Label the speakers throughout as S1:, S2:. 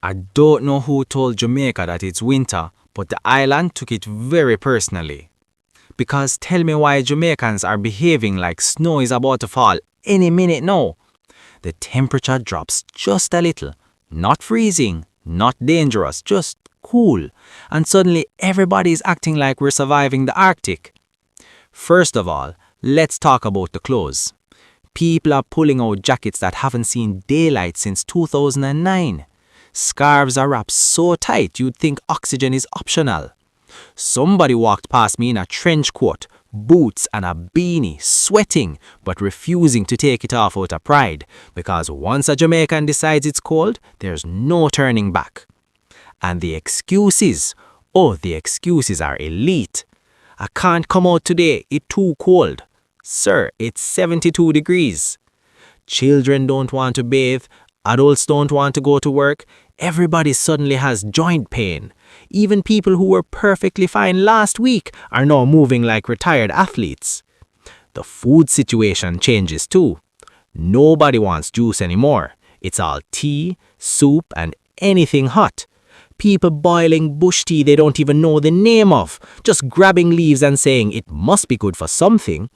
S1: I don't know who told Jamaica that it's winter, but the island took it very personally. Because tell me why Jamaicans are behaving like snow is about to fall any minute now. The temperature drops just a little, not freezing, not dangerous, just cool, and suddenly everybody is acting like we're surviving the Arctic. First of all, let's talk about the clothes. People are pulling out jackets that haven't seen daylight since 2009. Scarves are wrapped so tight you'd think oxygen is optional. Somebody walked past me in a trench coat, boots and a beanie, sweating, but refusing to take it off out of pride, because once a Jamaican decides it's cold, there's no turning back. And the excuses are elite. I can't come out today, it's too cold. Sir, it's 72 degrees. Children don't want to bathe, adults don't want to go to work, everybody suddenly has joint pain. Even people who were perfectly fine last week are now moving like retired athletes. The food situation changes too. Nobody wants juice anymore. It's all tea, soup, and anything hot. People boiling bush tea they don't even know the name of, just grabbing leaves and saying it must be good for something.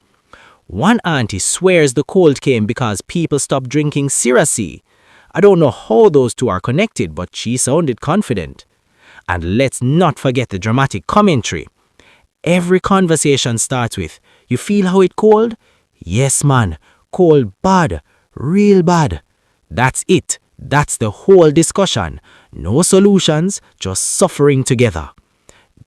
S1: One auntie swears the cold came because people stopped drinking Syrah. I don't know how those two are connected, but she sounded confident. And let's not forget the dramatic commentary. Every conversation starts with, "You feel how it cold?" "Yes, man. Cold bad. Real bad." That's it. That's the whole discussion. No solutions, just suffering together.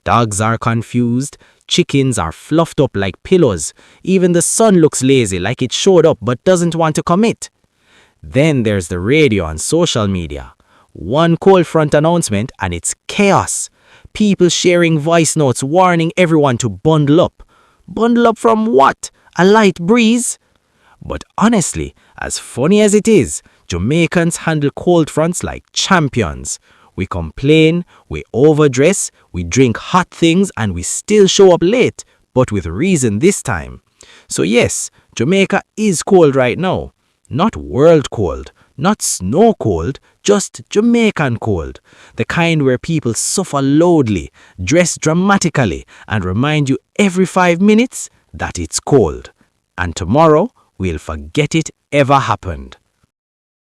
S1: Dogs are confused. Chickens are fluffed up like pillows. Even the sun looks lazy, like it showed up but doesn't want to commit. Then there's the radio and social media. One cold front announcement and it's chaos. People sharing voice notes warning everyone to bundle up. Bundle up from what? A light breeze? But honestly, as funny as it is, Jamaicans handle cold fronts like champions. We complain, we overdress, we drink hot things, and we still show up late, but with reason this time. So yes, Jamaica is cold right now. Not world cold, not snow cold, just Jamaican cold. The kind where people suffer loudly, dress dramatically, and remind you every 5 minutes that it's cold. And tomorrow, we'll forget it ever happened.